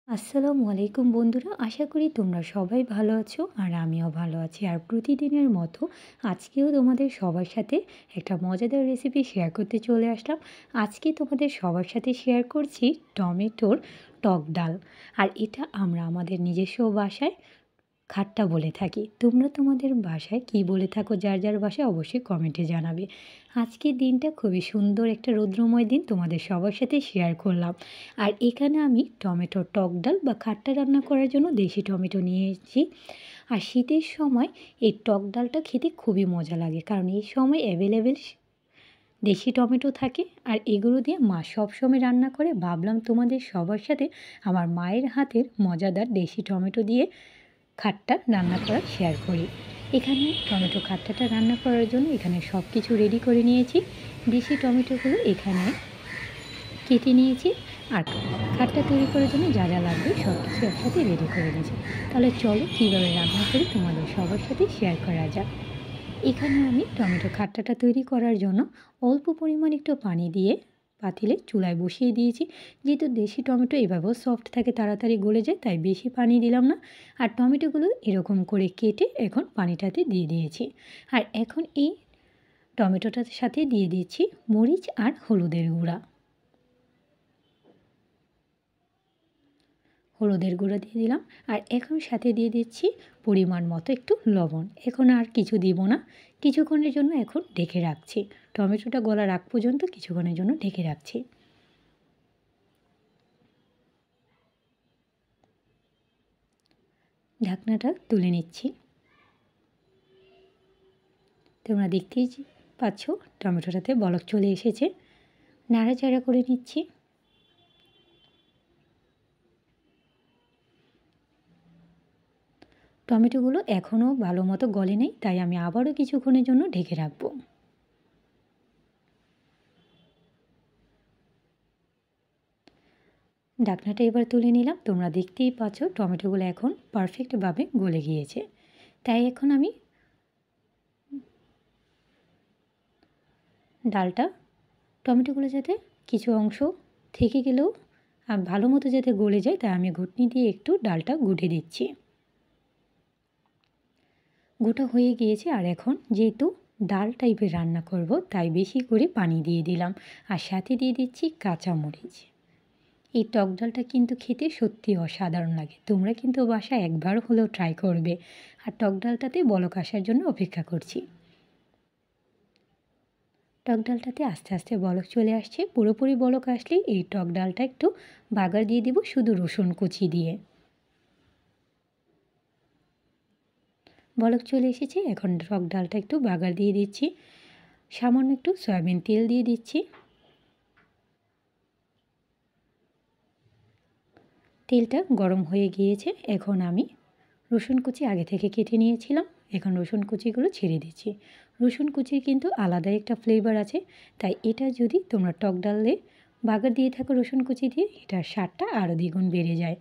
আসসালামু আলাইকুম বন্ধুরা, আশা করি তোমরা সবাই ভালো আছো আর আমিও ভালো আছি। আর প্রতিদিনের মতো আজকেও তোমাদের সবার সাথে একটা মজাদার রেসিপি শেয়ার করতে চলে আসলাম। আজকে তোমাদের সবার সাথে শেয়ার করছি টমেটোর টক ডাল। আর এটা আমরা আমাদের নিজস্ব ভাষায় খাট্টা বলে থাকি। তোমরা তোমাদের ভাষায় কী বলে থাকো, যার যার ভাষায় অবশ্যই কমেন্টে জানাবে। আজকের দিনটা খুবই সুন্দর একটা রৌদ্রময় দিন, তোমাদের সবার সাথে শেয়ার করলাম। আর এখানে আমি টমেটোর টক ডাল বা খাট্টা রান্না করার জন্য দেশি টমেটো নিয়েছি। আর শীতের সময় এই টক ডালটা খেতে খুবই মজা লাগে, কারণ এই সময় অ্যাভেলেবেল দেশি টমেটো থাকে। আর এগুলো দিয়ে মা সবসময় রান্না করে। ভাবলাম তোমাদের সবার সাথে আমার মায়ের হাতের মজাদার দেশি টমেটো দিয়ে খাট্টা রান্না করা শেয়ার করি। এখানে টমেটো খাট্টাটা রান্না করার জন্য এখানে সব কিছু রেডি করে নিয়েছি। দেশি টমেটোগুলো এখানে কেটে নিয়েছি আর খাট্টা তৈরি করার জন্য যা যা লাগবে সব কিছু একসাথে রেডি করে নিয়েছি। তাহলে চলো কীভাবে রান্না করি তোমাদের সবার সাথে শেয়ার করা যাক। এখানে আমি টমেটো খাট্টাটা তৈরি করার জন্য অল্প পরিমাণ একটু পানি দিয়ে পাতিলে চুলায় বসিয়ে দিয়েছি। যেহেতু দেশি টমেটো এভাবেও সফট থাকে, তাড়াতাড়ি গলে যায়, তাই বেশি পানি দিলাম না। আর টমেটোগুলো এরকম করে কেটে এখন পানিটাতে দিয়ে দিয়েছি। আর এখন এই টমেটোটার সাথে দিয়ে দিচ্ছি মরিচ আর হলুদের গুঁড়া। হলুদের গুঁড়ো দিয়ে দিলাম। আর এখন সাথে দিয়ে দিচ্ছি পরিমাণ মতো একটু লবণ। এখন আর কিছু দিব না, কিছুক্ষণের জন্য এখন ঢেকে রাখছি। টমেটোটা গলার আগ পর্যন্ত কিছুক্ষণের জন্য ঢেকে রাখছি। ঢাকনাটা তুলে নিচ্ছি। তোমরা দেখতেই পাচ্ছ টমেটোটাতে বলক চলে এসেছে। নাড়াচাড়া করে নিচ্ছি। টমেটোগুলো এখনও ভালো মতো গলে নেই, তাই আমি আবারও কিছুক্ষণের জন্য ঢেকে রাখবো। ঢাকনাটা এবার তুলে নিলাম। তোমরা দেখতেই পাচ্ছ টমেটোগুলো এখন পারফেক্টভাবে গলে গিয়েছে। তাই এখন আমি ডালটা টমেটোগুলো যাতে কিছু অংশ থেকে গেলেও ভালো মতো যাতে গলে যায়, তাই আমি ঘুটনি দিয়ে একটু ডালটা গুটে দিচ্ছি। গোটা হয়ে গিয়েছে। আর এখন যেহেতু ডাল টাইপের রান্না করব, তাই বেশি করে পানি দিয়ে দিলাম। আর সাথে দিয়ে দিচ্ছি কাঁচামরিচ। এই টক ডালটা কিন্তু খেতে সত্যি অসাধারণ লাগে। তোমরা কিন্তু বাসায় একবার হলেও ট্রাই করবে। আর টক ডালটাতে বলক আসার জন্য অপেক্ষা করছি। টক ডালটাতে আস্তে আস্তে বলক চলে আসছে। পুরোপুরি বলক আসলেই এই টক ডালটা একটু বাগার দিয়ে দিব শুধু রসুন কুচি দিয়ে। বলক চলে এসেছে, এখন টক ডালটা একটু বাগার দিয়ে দিচ্ছি। সামান্য একটু সয়াবিন তেল দিয়ে দিচ্ছি। তেলটা গরম হয়ে গিয়েছে। এখন আমি রসুন কুচি আগে থেকে কেটে নিয়েছিলাম, এখন রসুন কুচিগুলো ছেড়ে দিচ্ছি। রসুন কুচির কিন্তু আলাদাই একটা ফ্লেভার আছে, তাই এটা যদি তোমরা টক ডালে বাগার দিয়ে থাকো রসুন কুচি দিয়ে, এটার স্বাদটা আরও দ্বিগুণ বেড়ে যায়।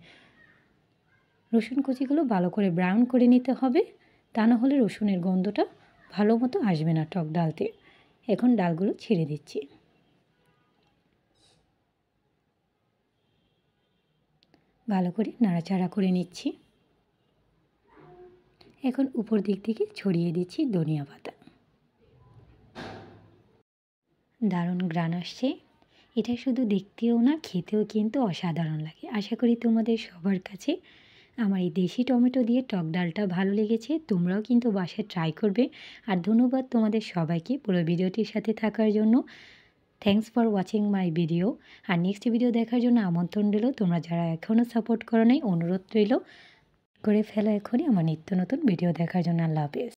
রসুন কুচিগুলো ভালো করে ব্রাউন করে নিতে হবে, তা না হলে রসুনের গন্ধটা ভালো মতো আসবে না টক ডালতে। এখন ডালগুলো ছেড়ে দিচ্ছি। ভালো করে নাড়াচাড়া করে নিচ্ছি। এখন উপর দিক থেকে ছড়িয়ে দিচ্ছি ধনিয়া পাতা। দারুণ ঘ্রাণ আসছে। এটা শুধু দেখতেও না, খেতেও কিন্তু অসাধারণ লাগে। আশা করি তোমাদের সবার কাছে আমার এই দেশি টমেটো দিয়ে টক ডালটা ভালো লেগেছে। তোমরাও কিন্তু বাসায় ট্রাই করবে। আর ধন্যবাদ তোমাদের সবাইকে পুরো ভিডিওটির সাথে থাকার জন্য। Thanks for watching my video. আর নেক্সট ভিডিও দেখার জন্য আমন্ত্রণ রইল। তোমরা যারা এখনও সাপোর্ট করো নাই, অনুরোধ রইল করে ফেলো এখনই আমার নিত্য নতুন ভিডিও দেখার জন্য। আল্লাহ হাফেজ।